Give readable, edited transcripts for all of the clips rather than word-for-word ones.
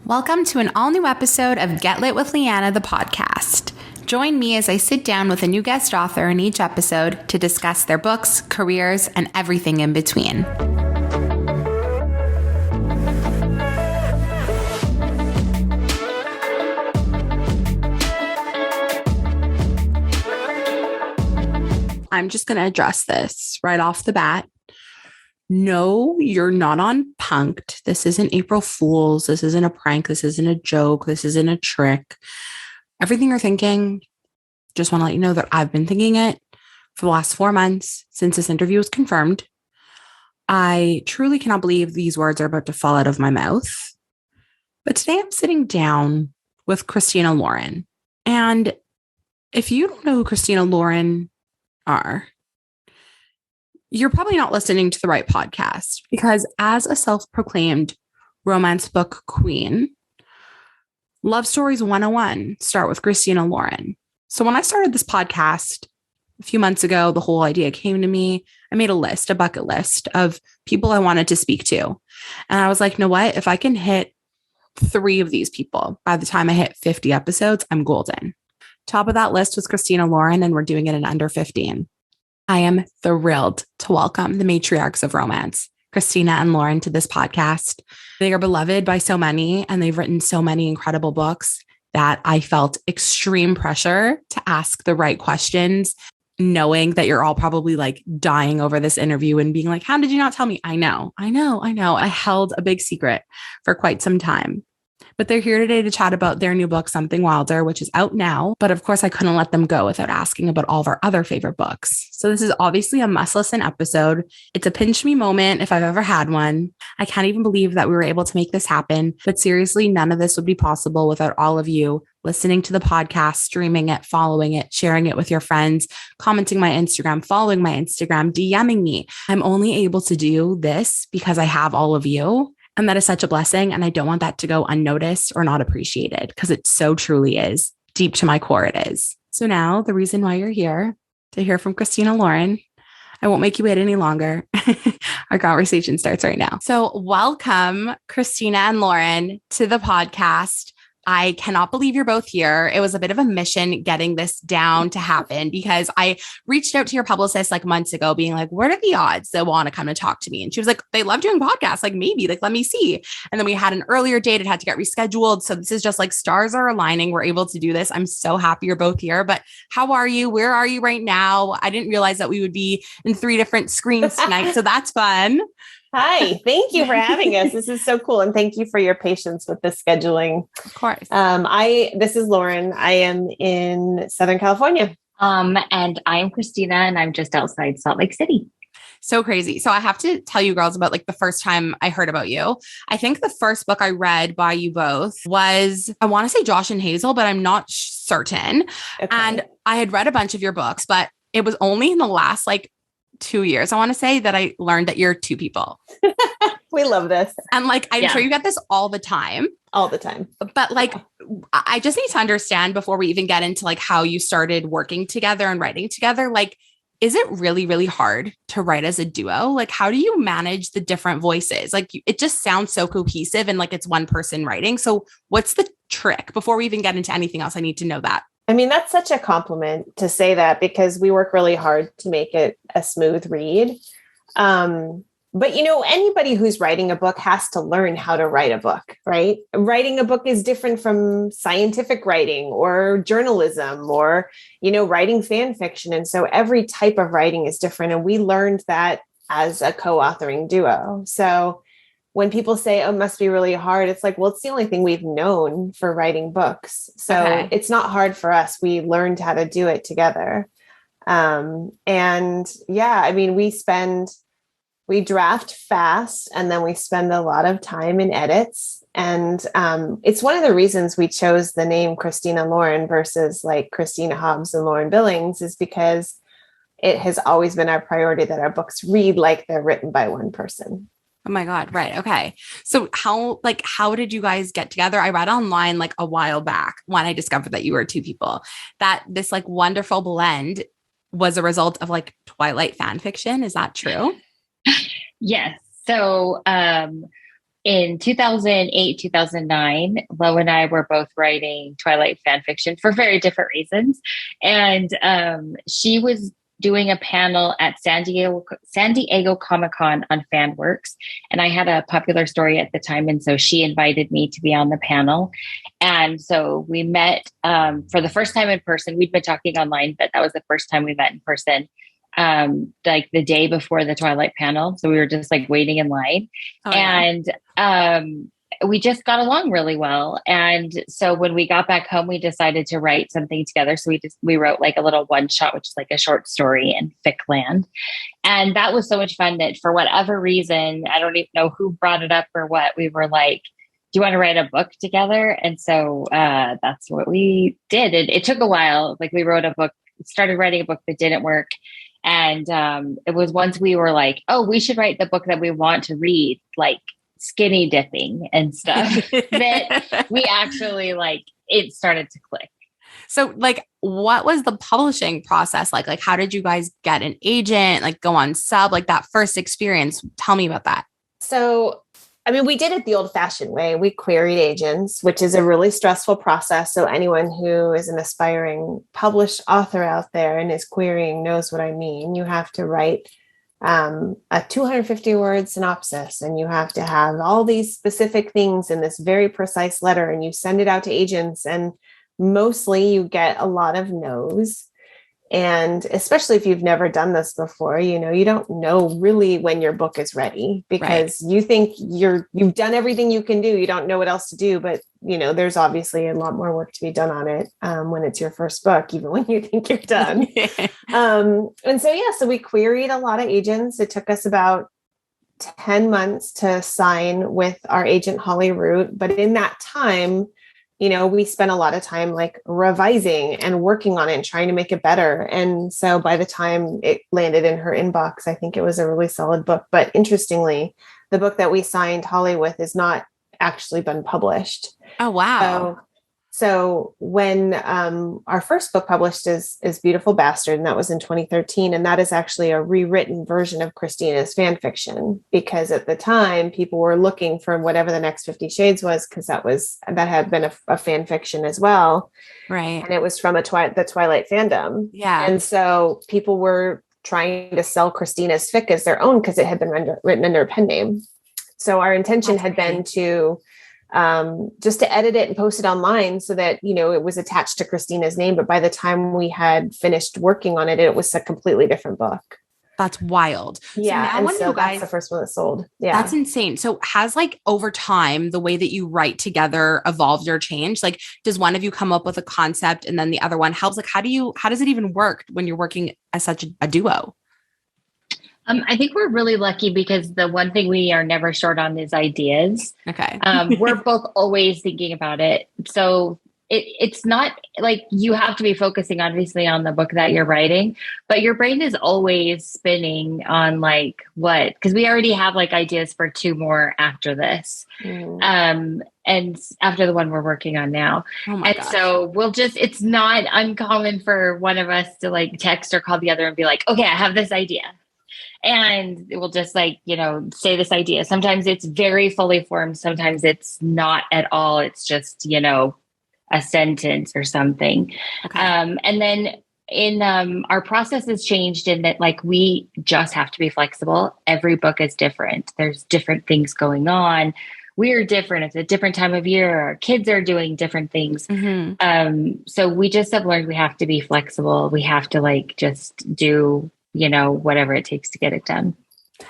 Welcome to an all-new episode of Get Lit with Lianna, the podcast. Join me as I sit down with a new guest author in each episode to discuss their books, careers, and everything in between. I'm just going to address this right off the bat. No, you're not on Punk'd. This isn't April Fool's. This isn't a prank. This isn't a joke. This isn't a trick. Everything you're thinking, just want to let you know that I've been thinking it for the last 4 months since this interview was confirmed. I truly cannot believe these words are about to fall out of my mouth. But today I'm sitting down with Christina Lauren. And if you don't know who Christina Lauren are, you're probably not listening to the right podcast, because as a self-proclaimed romance book queen, Love Stories 101 start with Christina Lauren. So when I started this podcast a few months ago, the whole idea came to me. I made a bucket list of people I wanted to speak to. And I was like, you know what? If I can hit 3 of these people by the time I hit 50 episodes, I'm golden. Top of that list was Christina Lauren, and we're doing it in under 15. I am thrilled to welcome the matriarchs of romance, Christina and Lauren, to this podcast. They are beloved by so many, and they've written so many incredible books that I felt extreme pressure to ask the right questions, knowing that you're all probably like dying over this interview and being like, how did you not tell me? I know. I held a big secret for quite some time. But they're here today to chat about their new book, Something Wilder, which is out now. But of course, I couldn't let them go without asking about all of our other favorite books. So this is obviously a must-listen episode. It's a pinch me moment if I've ever had one. I can't even believe that we were able to make this happen. But seriously, none of this would be possible without all of you listening to the podcast, streaming it, following it, sharing it with your friends, commenting my Instagram, following my Instagram, DMing me. I'm only able to do this because I have all of you. And that is such a blessing. And I don't want that to go unnoticed or not appreciated, because it so truly is. Deep to my core, it is. So now the reason why you're here to hear from Christina Lauren, I won't make you wait any longer. Our conversation starts right now. So welcome, Christina and Lauren, to the podcast. I cannot believe you're both here. It was a bit of a mission getting this down to happen, because I reached out to your publicist like months ago being like, what are the odds they'll want to come and talk to me? And she was like, they love doing podcasts. Like maybe, like, let me see. And then we had an earlier date. It had to get rescheduled. So this is just like stars are aligning. We're able to do this. I'm so happy you're both here. But how are you? Where are you right now? I didn't realize that we would be in 3 different screens tonight. So that's fun. Hi, thank you for having us. This is so cool. And thank you for your patience with the scheduling. Of course. This is Lauren. I am in Southern California. And I'm Christina, and I'm just outside Salt Lake City. So crazy. So I have to tell you girls about like the first time I heard about you. I think the first book I read by you both was, I want to say Josh and Hazel, but I'm not certain. Okay. And I had read a bunch of your books, but it was only in the last like 2 years, I want to say, that I learned that you're 2 people. We love this. And like, I'm sure you get this all the time. All the time. But like, I just need to understand before we even get into like how you started working together and writing together. Like, is it really, really hard to write as a duo? Like, how do you manage the different voices? Like, it just sounds so cohesive and like it's one person writing. So what's the trick? Before we even get into anything else, I need to know that. I mean, that's such a compliment to say that, because we work really hard to make it a smooth read. But, you know, anybody who's writing a book has to learn how to write a book, right? Writing a book is different from scientific writing or journalism or, you know, writing fan fiction. And so every type of writing is different. And we learned that as a co-authoring duo. So when people say, oh, it must be really hard, it's like, well, it's the only thing we've known for writing books. So It's not hard for us. We learned how to do it together. And yeah, I mean, we draft fast, and then we spend a lot of time in edits. And it's one of the reasons we chose the name Christina Lauren versus like Christina Hobbs and Lauren Billings, is because it has always been our priority that our books read like they're written by one person. Oh my God. Right. Okay. So how did you guys get together? I read online like a while back when I discovered that you were 2 people, that this like wonderful blend was a result of like Twilight fan fiction. Is that true? Yes. So in 2008, 2009, Lo and I were both writing Twilight fan fiction for very different reasons. And she was doing a panel at San Diego Comic-Con on fan works. And I had a popular story at the time. And so she invited me to be on the panel. And so we met for the first time in person. We'd been talking online, but that was the first time we met in person, like the day before the Twilight panel. So we were just like waiting in line. Oh, yeah. And we just got along really well. And so when we got back home, we decided to write something together. So we wrote like a little one shot, which is like a short story in fic land. And that was so much fun that for whatever reason, I don't even know who brought it up or what, we were like, do you want to write a book together? And so that's what we did. It took a while. Like we wrote a book, started writing a book that didn't work. And it was once we were like, oh, we should write the book that we want to read, like skinny dipping and stuff, that we actually like, it started to click. So like, what was the publishing process like? Like, how did you guys get an agent, like go on sub, like that first experience? Tell me about that. So, I mean, we did it the old fashioned way. We queried agents, which is a really stressful process. So anyone who is an aspiring published author out there and is querying knows what I mean. You have to write a 250 word synopsis, and you have to have all these specific things in this very precise letter, and you send it out to agents, and mostly you get a lot of no's. And especially if you've never done this before, you know, you don't know really when your book is ready, because you think you've done everything you can do. You don't know what else to do, but you know, there's obviously a lot more work to be done on it when it's your first book, even when you think you're done. And so we queried a lot of agents. It took us about 10 months to sign with our agent, Holly Root. But in that time, you know, we spent a lot of time like revising and working on it and trying to make it better. And so by the time it landed in her inbox, I think it was a really solid book. But interestingly, the book that we signed Holly with is not actually been published. Oh, wow. So when our first book published is Beautiful Bastard, and that was in 2013. And that is actually a rewritten version of Christina's fan fiction, because at the time people were looking for whatever the next 50 Shades was, because that had been a fan fiction as well. Right. And it was from the Twilight fandom. Yeah. And so people were trying to sell Christina's fic as their own, because it had been written under a pen name. So our intention had been to just to edit it and post it online so that, you know, it was attached to Christina's name. But by the time we had finished working on it, it was a completely different book. That's wild. Yeah. So, that's the first one that sold. Yeah. That's insane. So has like over time, the way that you write together evolved or changed? Like, does one of you come up with a concept and then the other one helps? Like, how does it even work when you're working as such a duo? I think we're really lucky because the one thing we are never short on is ideas. Okay. We're both always thinking about it. So it's not like you have to be focusing obviously on the book that you're writing, but your brain is always spinning on like what, because we already have like ideas for 2 more after this. And after the one we're working on now. Oh my gosh. So it's not uncommon for one of us to like text or call the other and be like, okay, I have this idea. And it will just like, you know, say this idea. Sometimes it's very fully formed. Sometimes it's not at all. It's just, you know, a sentence or something. Okay. And then in our process has changed in that, like, we just have to be flexible. Every book is different. There's different things going on. We're different. It's a different time of year. Our kids are doing different things. Mm-hmm. So we just have learned we have to be flexible. We have to like just do, you know, whatever it takes to get it done.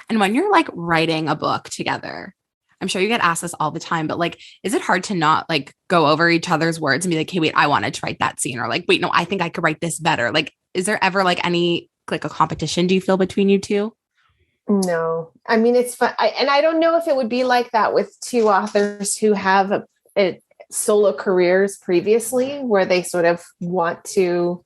And when you're like writing a book together, I'm sure you get asked this all the time, but like, is it hard to not like go over each other's words and be like, hey, wait, I wanted to write that scene, or like, wait, no, I think I could write this better. Like, is there ever like any, like a competition, do you feel, between you two? No, I mean, it's fun. I don't know if it would be like that with 2 authors who have a solo careers previously, where they sort of want to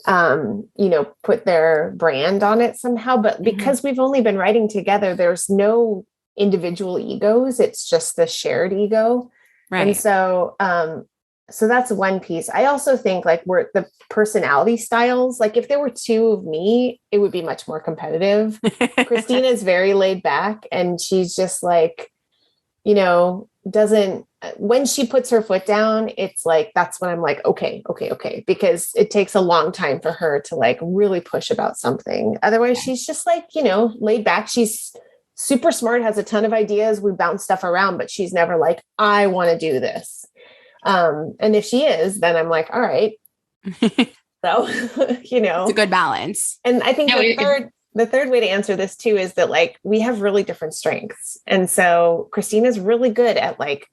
you know, put their brand on it somehow. But because we've only been writing together, there's no individual egos. It's just the shared ego. Right. And so, so that's one piece. I also think like we're the personality styles, like if there were 2 of me, it would be much more competitive. Christina is very laid back, and she's just like, doesn't, when she puts her foot down, it's like, that's when I'm like, okay, because it takes a long time for her to like really push about something. Otherwise, she's just like, laid back. She's super smart, has a ton of ideas. We bounce stuff around, but she's never like, I want to do this. And if she is, then I'm like, all right. So, it's a good balance. And I think the third way to answer this too is that like we have really different strengths. And so Christina's really good at like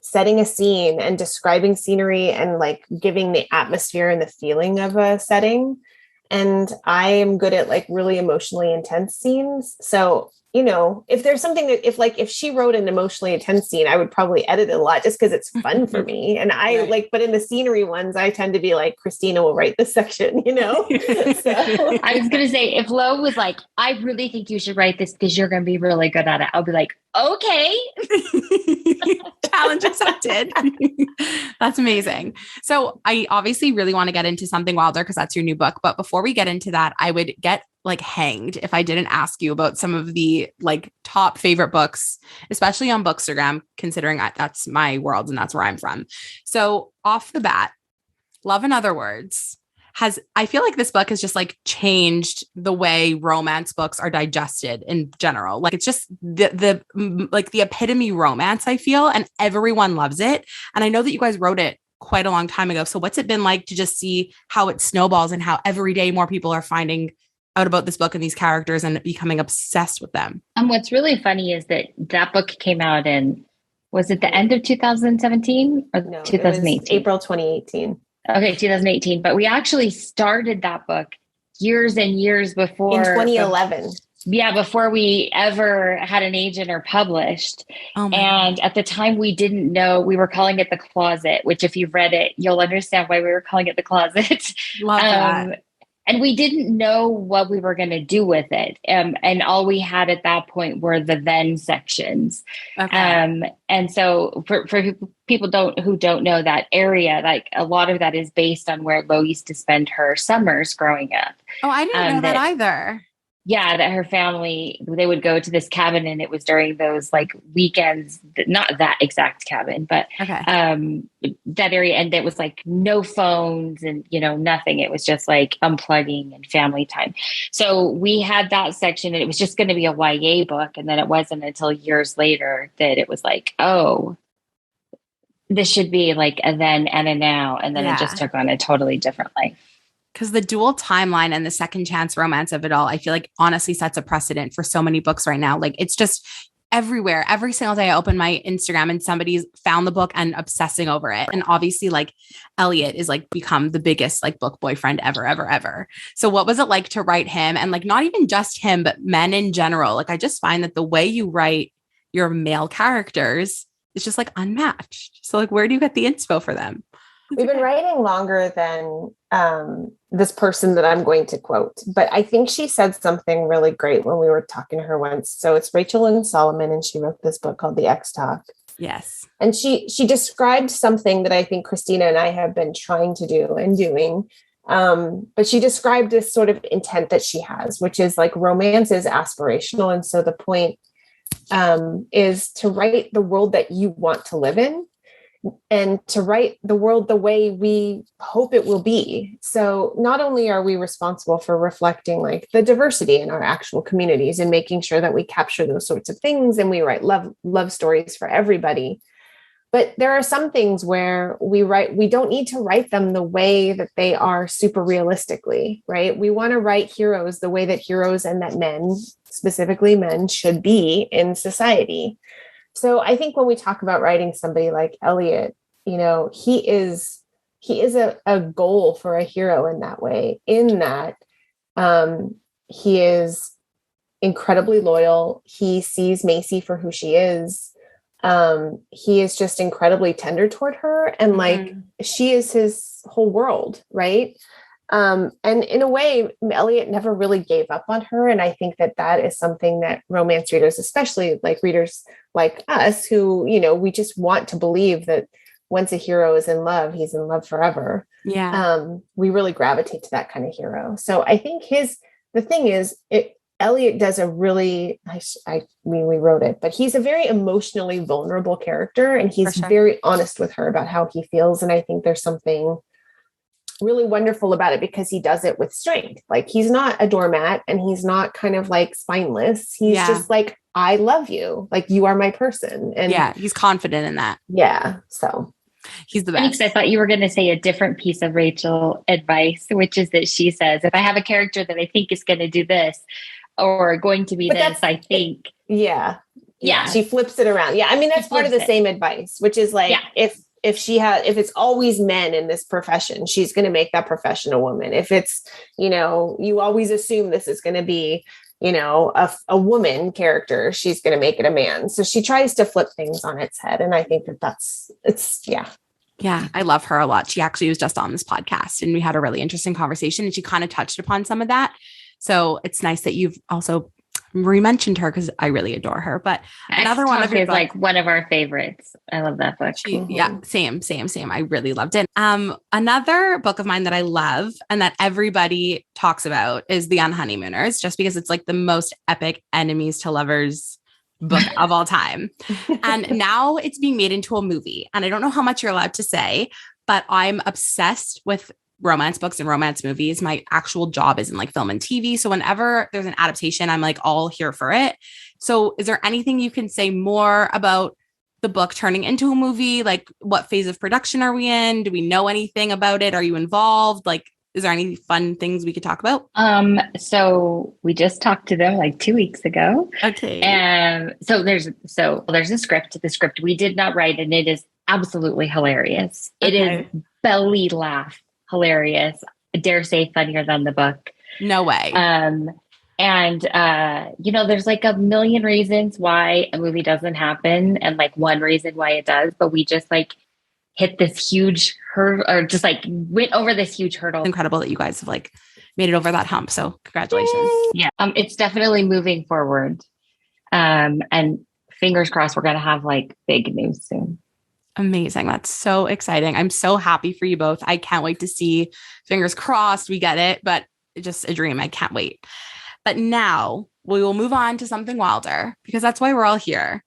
setting a scene and describing scenery and like giving the atmosphere and the feeling of a setting. And I am good at like really emotionally intense scenes. So, if there's something that if she wrote an emotionally intense scene, I would probably edit it a lot just because it's fun for me. And I but in the scenery ones, I tend to be like, Christina will write this section, So. I was going to say, if Lo was like, I really think you should write this because you're going to be really good at it, I'll be like, okay. Challenge accepted. That's amazing. So I obviously really want to get into Something Wilder because that's your new book. But before we get into that, I would get like hanged if I didn't ask you about some of the like top favorite books, especially on Bookstagram, considering that's my world and that's where I'm from. So off the bat, Love in Other Words I feel like this book has just like changed the way romance books are digested in general. Like it's just the epitome romance, I feel, and everyone loves it. And I know that you guys wrote it quite a long time ago. So what's it been like to just see how it snowballs and how every day more people are finding out about this book and these characters and becoming obsessed with them? What's really funny is that book came out was it the end of 2017 or No, 2018? It was April 2018. Okay, 2018. But we actually started that book years and years before. In 2011. Before we ever had an agent or published. And at the time we didn't know, we were calling it The Closet, which if you've read it, you'll understand why we were calling it The Closet. Love that. And we didn't know what we were going to do with it. And all we had at that point were the then sections. Okay. And so for people who don't know that area, like a lot of that is based on where Lo used to spend her summers growing up. Oh, I didn't know that either. Yeah, that her family, they would go to this cabin, and it was during those like weekends, not that exact cabin, but that area. And it was like no phones and, nothing. It was just like unplugging and family time. So we had that section, and it was just going to be a YA book. And then it wasn't until years later that it was like, oh, this should be like a then and a now. And then it just took on a totally different life. Because the dual timeline and the second chance romance of it all, I feel like honestly sets a precedent for so many books right now. Like it's just everywhere. Every single day I open my Instagram and somebody's found the book and obsessing over it. And obviously like Elliot is like become the biggest like book boyfriend ever. So what was it like to write him? And like not even just him, but men in general. Like I just find that the way you write your male characters is just like unmatched. So like where do you get the inspo for them? We've been writing longer than this person that I'm going to quote, but I think she said something really great when we were talking to her once. So it's Rachel Lynn Solomon, and she wrote this book called The X Talk. Yes. And she described something that I think Christina and I have been trying to do and doing. But she described this sort of intent that she has, which is like romance is aspirational. And so the point is to write the world that you want to live in, and to write the world the way we hope it will be. So not only are we responsible for reflecting like the diversity in our actual communities and making sure that we capture those sorts of things and we write love stories for everybody, but there are some things where we don't need to write them the way that they are super realistically, right? We want to write heroes the way that heroes and that men, specifically men, should be in society. So I think when we talk about writing somebody like Elliot, he is a goal for a hero in that way, in that he is incredibly loyal. He sees Macy for who she is. He is just incredibly tender toward her. And like, she is his whole world. Right. And in a way, Elliot never really gave up on her. And I think that is something that romance readers, especially like readers like us who, we just want to believe that once a hero is in love, he's in love forever. Yeah. We really gravitate to that kind of hero. So I think the thing is, Elliot does a really, I mean, we wrote it, but he's a very emotionally vulnerable character, and he's very honest with her about how he feels. And I think there's something really wonderful about it because he does it with strength. Like, he's not a doormat, and he's not kind of like spineless. He's just like, I love you. Like, you are my person. And he's confident in that. Yeah. So he's the best. Thanks. I thought you were going to say a different piece of Rachel advice, which is that she says, if I have a character that I think is going to do this or going to be this, I think. Yeah. She flips it around. Yeah. I mean, that's part of the same advice, which is like, if it's always men in this profession, she's going to make that profession a woman. If it's, you always assume this is going to be, a woman character, she's going to make it a man. So she tries to flip things on its head. And I think Yeah, I love her a lot. She actually was just on this podcast and we had a really interesting conversation and she kind of touched upon some of that. So it's nice that you've also re-mentioned her because I really adore her. But another one of your is like one of our favorites. I love that book. Yeah, same. I really loved it. Another book of mine that I love and that everybody talks about is The Unhoneymooners, just because it's like the most epic enemies to lovers book of all time. And now it's being made into a movie. And I don't know how much you're allowed to say, but I'm obsessed with romance books and romance movies. My actual job is in like film and TV. So whenever there's an adaptation, I'm like all here for it. So is there anything you can say more about the book turning into a movie? Like, what phase of production are we in? Do we know anything about it? Are you involved? Like, is there any fun things we could talk about? So we just talked to them like 2 weeks ago. Okay. And so there's a script. The script we did not write, and it is absolutely hilarious. It is belly laugh hilarious. I dare say funnier than the book. No way. There's like a million reasons why a movie doesn't happen and like one reason why it does, but we just like hit this huge hurdle or just like went over this huge hurdle. Incredible that you guys have like made it over that hump. So congratulations. Yay. Yeah. It's definitely moving forward. And fingers crossed, we're going to have like big news soon. Amazing. That's so exciting. I'm so happy for you both. I can't wait to see. Fingers crossed we get it, but just a dream. I can't wait. But now we will move on to something wilder because that's why we're all here.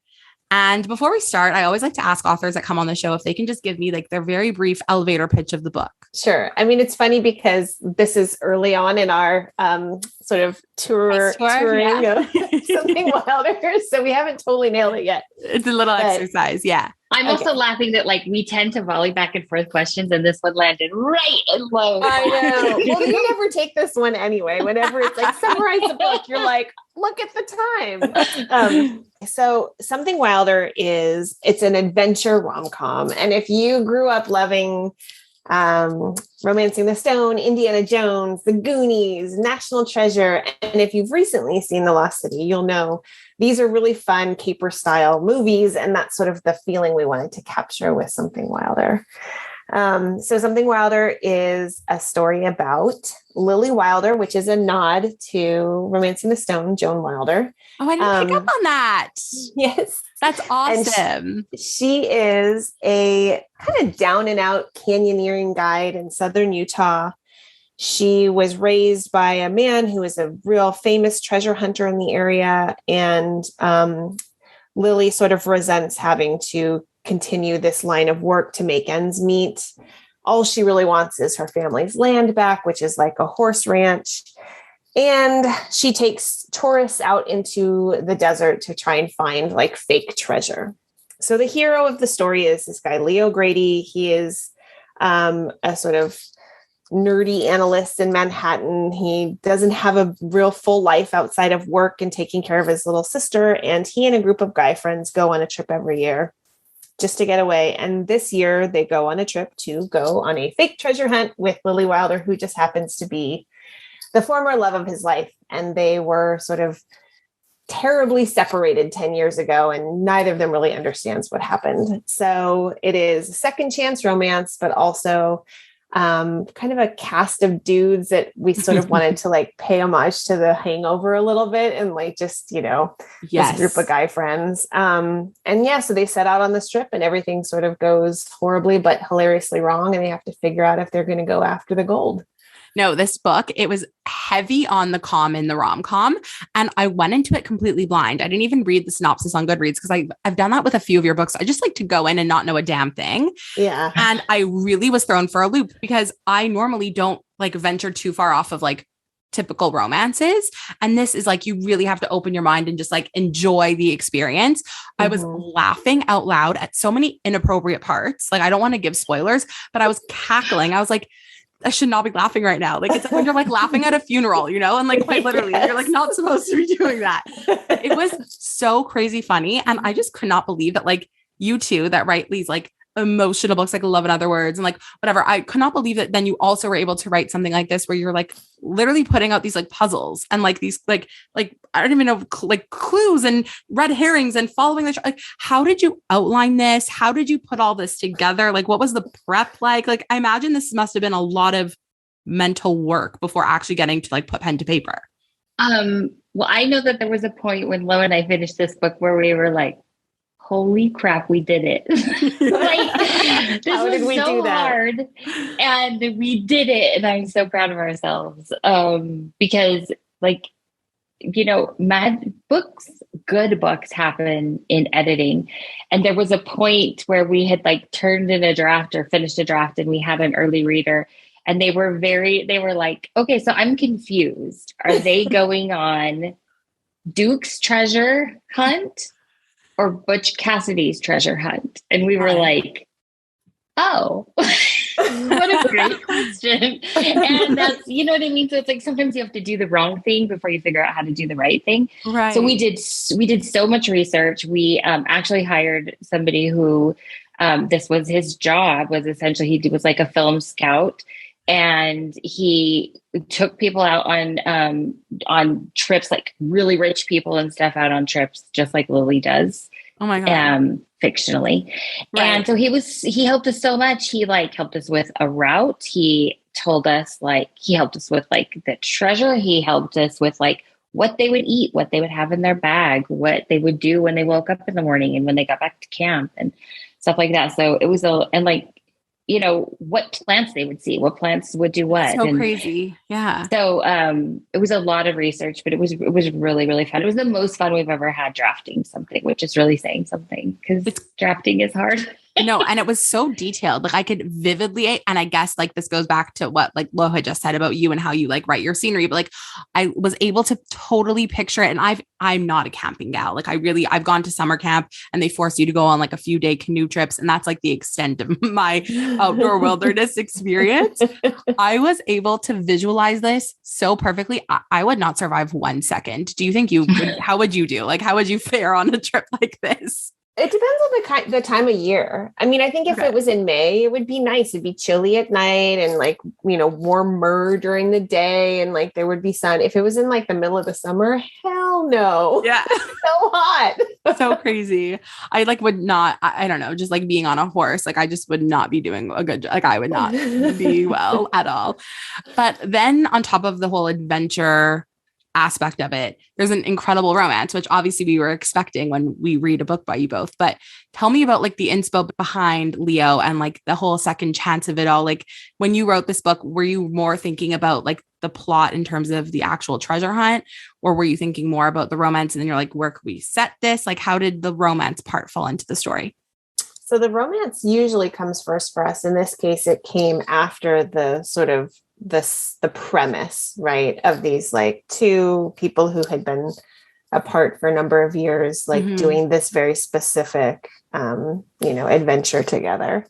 And before we start, I always like to ask authors that come on the show if they can just give me like their very brief elevator pitch of the book. Sure. I mean, it's funny because this is early on in our sort of touring of something wilder. So we haven't totally nailed it yet. It's a little exercise. Yeah. I'm also laughing that like we tend to volley back and forth questions and this one landed right and low. I know. Well, you never take this one anyway. Whenever it's like summarize the book, you're like, look at the time. So Something Wilder it's an adventure rom-com. And if you grew up loving Romancing the Stone, Indiana Jones, The Goonies, National Treasure, and if you've recently seen The Lost City, you'll know these are really fun caper style movies. And that's sort of the feeling we wanted to capture with Something Wilder. So Something Wilder is a story about Lily Wilder, which is a nod to Romancing the Stone, Joan Wilder. Oh, I didn't pick up on that. Yes. That's awesome. She is a kind of down and out canyoneering guide in southern Utah. She was raised by a man who is a real famous treasure hunter in the area. And Lily sort of resents having to continue this line of work to make ends meet. All she really wants is her family's land back, which is like a horse ranch. And she takes tourists out into the desert to try and find like fake treasure. So the hero of the story is this guy, Leo Grady. He is a sort of nerdy analyst in Manhattan. He doesn't have a real full life outside of work and taking care of his little sister. And he and a group of guy friends go on a trip every year just to get away. And this year they go on a trip to go on a fake treasure hunt with Lily Wilder, who just happens to be the former love of his life. And they were sort of terribly separated 10 years ago, and neither of them really understands what happened. So it is a second chance romance, but also kind of a cast of dudes that we sort of wanted to like pay homage to The Hangover a little bit, and like just, this group of guy friends. So they set out on this trip and everything sort of goes horribly but hilariously wrong, and they have to figure out if they're going to go after the gold. No, this book, it was heavy on the the rom-com. And I went into it completely blind. I didn't even read the synopsis on Goodreads because I've done that with a few of your books. I just like to go in and not know a damn thing. Yeah. And I really was thrown for a loop because I normally don't like venture too far off of like typical romances. And this is like, you really have to open your mind and just like enjoy the experience. I was laughing out loud at so many inappropriate parts. Like, I don't want to give spoilers, but I was cackling. I was like, I should not be laughing right now. Like, it's like when you're like laughing at a funeral, you know, and like quite literally, you're like not supposed to be doing that. It was so crazy funny. And I just could not believe that like you two that write these like emotional books like Love in Other Words and like whatever. I could not believe that then you also were able to write something like this where you're like literally putting out these like puzzles and like these like I don't even know like clues and red herrings and following the like how did you outline this? How did you put all this together? Like what was the prep like? Like I imagine this must have been a lot of mental work before actually getting to like put pen to paper. Well, I know that there was a point when Lo and I finished this book where we were like, holy crap, we did it. Like, this was so hard. And we did it. And I'm so proud of ourselves. Because like, you know, good books happen in editing. And there was a point where we had like turned in a draft or finished a draft and we had an early reader. And they were like, okay, so I'm confused. Are they going on Duke's treasure hunt or Butch Cassidy's treasure hunt? And we were like, oh, what a great question. And that's, you know what I mean? So it's like, sometimes you have to do the wrong thing before you figure out how to do the right thing. Right. So we did so much research. We actually hired somebody who, this was his job, was essentially, he was like a film scout. And he took people out on trips, like really rich people and stuff out on trips, just like Lily does. Oh my God. Fictionally. Right. And so he helped us so much. He like helped us with a route. He told us like, he helped us with like the treasure. He helped us with like what they would eat, what they would have in their bag, what they would do when they woke up in the morning and when they got back to camp and stuff like that. So it was and like, you know, what plants they would see, what plants would do what. So crazy. Yeah. So it was a lot of research, but it was really, really fun. It was the most fun we've ever had drafting something, which is really saying something because drafting is hard. No, and it was so detailed. Like I could vividly, and I guess like this goes back to what like Lo had just said about you and how you like write your scenery, but like I was able to totally picture it. And I'm not a camping gal. Like I've gone to summer camp and they force you to go on like a few day canoe trips. And that's like the extent of my outdoor wilderness experience. I was able to visualize this so perfectly. I would not survive 1 second. Do you think you would? How would you do? Like, how would you fare on a trip like this? It depends on the time of year. I mean, I think if it was in May, it would be nice. It'd be chilly at night and like, you know, warmer during the day and like there would be sun. If it was in like the middle of the summer, hell no. Yeah. So hot. So crazy. I like would not, I don't know, just like being on a horse. Like I just would not be doing a good job. Like I would not be well at all. But then on top of the whole adventure aspect of it, there's an incredible romance, which obviously we were expecting when we read a book by you both. But tell me about like the inspo behind Leo and like the whole second chance of it all. Like when you wrote this book, were you more thinking about like the plot in terms of the actual treasure hunt, or were you thinking more about the romance? And then you're like, where could we set this? Like, how did the romance part fall into the story? So the romance usually comes first for us. In this case, it came after the sort of the premise, right, of these like two people who had been apart for a number of years, like doing this very specific, you know, adventure together.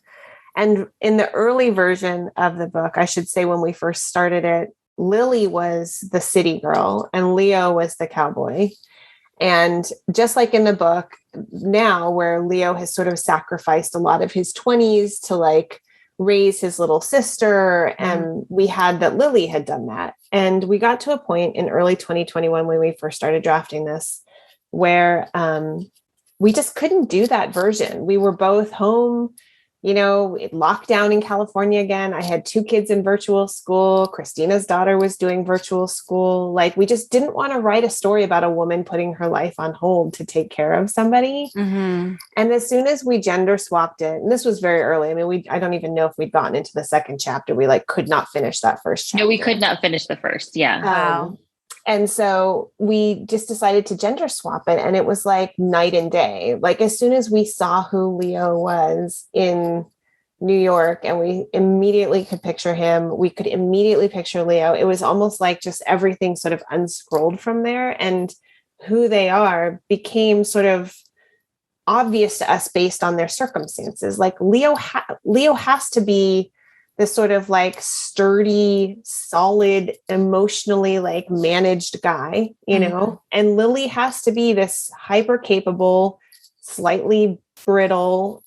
And in the early version of the book, I should say, when we first started it, Lily was the city girl and Leo was the cowboy. And just like in the book now, where Leo has sort of sacrificed a lot of his 20s to like raise his little sister. And we had that Lily had done that. And we got to a point in early 2021 when we first started drafting this, where we just couldn't do that version. We were both home lockdown in California again. I had 2 kids in virtual school. Christina's daughter was doing virtual school. Like, we just didn't want to write a story about a woman putting her life on hold to take care of somebody. Mm-hmm. And as soon as we gender swapped it, and this was very early. I mean, I don't even know if we'd gotten into the second chapter. We could not finish that first chapter. No, we could not finish the first. Yeah. Wow. And so we just decided to gender swap it. And it was like night and day. Like, as soon as we saw who Leo was in New York and we immediately could picture him, we could immediately picture Leo. It was almost like just everything sort of unscrolled from there. And who they are became sort of obvious to us based on their circumstances. Like, Leo has to be this sort of like sturdy, solid, emotionally like managed guy, and Lily has to be this hyper capable, slightly brittle,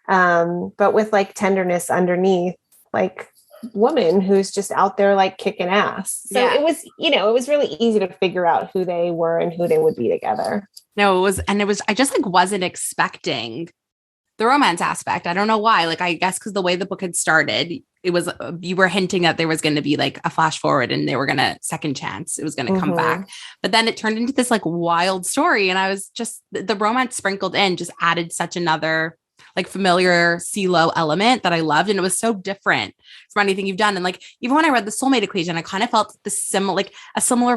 but with like tenderness underneath, like, woman who's just out there like kicking ass. So it was really easy to figure out who they were and who they would be together. No, I just like wasn't expecting the romance aspect. I don't know why. Like, I guess because the way the book had started, it was, you were hinting that there was going to be like a flash forward and they were going to second chance. It was going to come back. But then it turned into this like wild story. And I was just, the romance sprinkled in just added such another like familiar CeeLo element that I loved. And it was so different from anything you've done. And like, even when I read the Soulmate Equation, I kind of felt a similar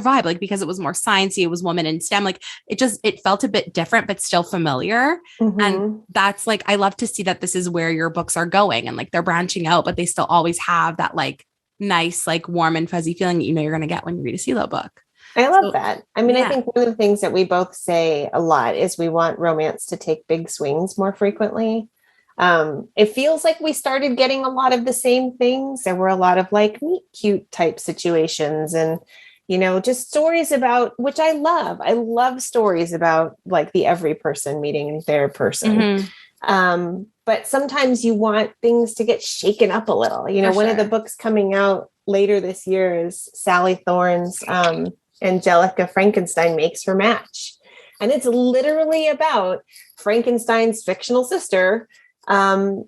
vibe, like, because it was more sciencey, it was woman in STEM. Like, it felt a bit different, but still familiar. And that's like, I love to see that this is where your books are going and like they're branching out, but they still always have that like nice, like warm and fuzzy feeling that you're going to get when you read a CeeLo book. I love that. I mean, I think one of the things that we both say a lot is we want romance to take big swings more frequently. It feels like we started getting a lot of the same things. There were a lot of like meet cute type situations and, just stories about, which I love. I love stories about like the every person meeting their person. But sometimes you want things to get shaken up a little. One of the books coming out later this year is Sally Thorne's, Angelica Frankenstein Makes Her Match. And it's literally about Frankenstein's fictional sister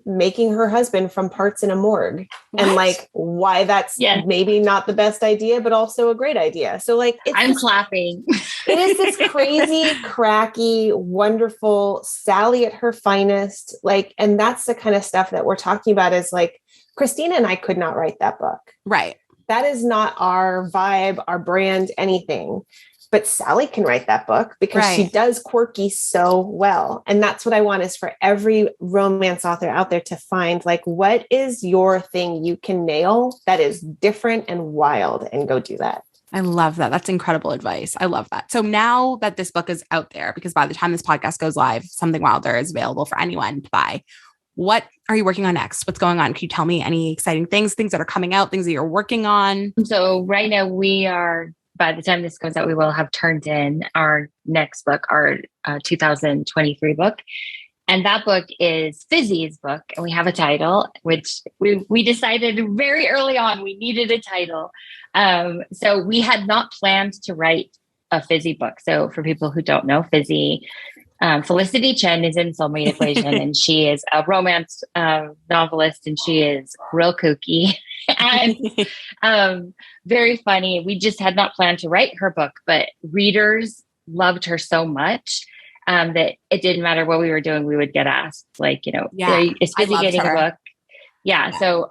making her husband from parts in a morgue. What? And like why that's maybe not the best idea, but also a great idea. So like I'm clapping. It is this crazy, cracky, wonderful Sally at her finest. Like, and that's the kind of stuff that we're talking about is like Christina and I could not write that book. Right. That is not our vibe, our brand, anything. But Sally can write that book because she does quirky so well. And that's what I want is for every romance author out there to find like, what is your thing you can nail that is different and wild, and go do that. I love that. That's incredible advice. I love that. So now that this book is out there, because by the time this podcast goes live, Something Wilder is available for anyone to buy. What are you working on next? What's going on? Can you tell me any exciting things that are coming out, things that you're working on? So right now by the time this goes out, we will have turned in our next book, our 2023 book. And that book is Fizzy's book. And we have a title, which we decided very early on, we needed a title. So we had not planned to write a Fizzy book. So for people who don't know, Fizzy, Felicity Chen is in Soulmate Equation, and she is a romance novelist, and she is real kooky and very funny. We just had not planned to write her book, but readers loved her so much that it didn't matter what we were doing. We would get asked, like, is Fizzy getting a book? Yeah. So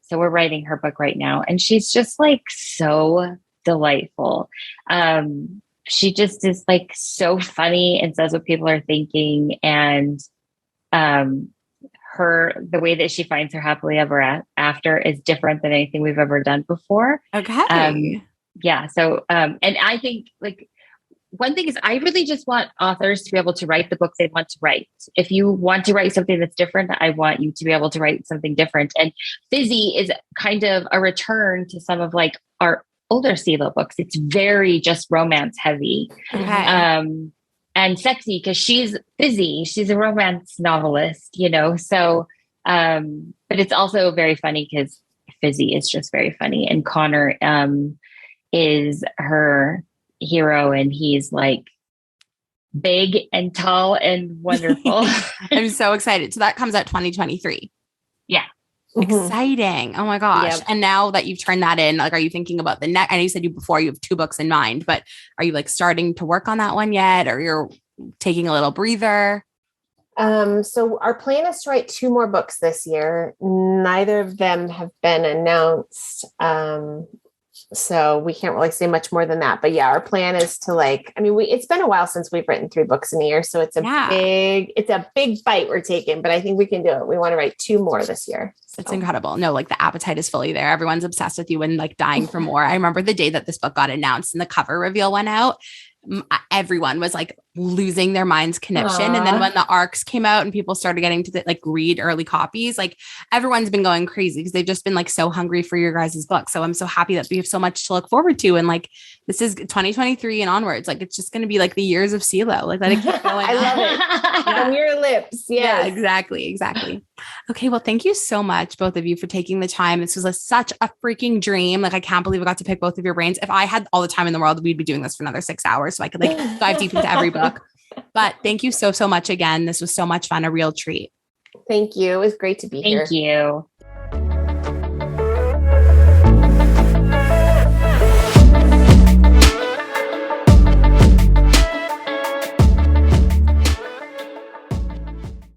we're writing her book right now, and she's just like so delightful. She just is like so funny and says what people are thinking. And the way that she finds her happily ever after is different than anything we've ever done before. Okay. Yeah. So, and I think like one thing is I really just want authors to be able to write the books they want to write. If you want to write something that's different, I want you to be able to write something different. And Fizzy is kind of a return to some of like our older CeeLo books. It's very just romance heavy. Okay. And sexy because she's Fizzy. She's a romance novelist, so, but it's also very funny because Fizzy is just very funny. And Connor, is her hero. And he's like big and tall and wonderful. I'm so excited. So that comes out 2023. Yeah. Exciting. Oh my gosh. Yep. And now that you've turned that in, like, are you thinking about the next? I know you said you have 2 books in mind, but are you like starting to work on that one yet? Or you're taking a little breather? So our plan is to write 2 more books this year. Neither of them have been announced. So we can't really say much more than that, but yeah, our plan is to it's been a while since we've written 3 books in a year. So it's a big bite we're taking, but I think we can do it. We want to write 2 more this year. So. It's incredible. No, like the appetite is fully there. Everyone's obsessed with you and like dying for more. I remember the day that this book got announced and the cover reveal went out. Everyone was like losing their minds conniption. Aww. And then when the arcs came out and people started getting to read early copies, like everyone's been going crazy because they've just been like so hungry for your guys' book. So I'm so happy that we have so much to look forward to. And like, this is 2023 and onwards. Like, it's just going to be like the years of CeeLo. Like, let it keep going. I love it. From your lips. Yes. Yeah, exactly. Okay. Well, thank you so much, both of you, for taking the time. This was such a freaking dream. Like, I can't believe I got to pick both of your brains. If I had all the time in the world, we'd be doing this for another 6 hours. So I could like dive deep into every book. But thank you so much again. This was so much fun. A real treat. Thank you. It was great to be here. Thank you.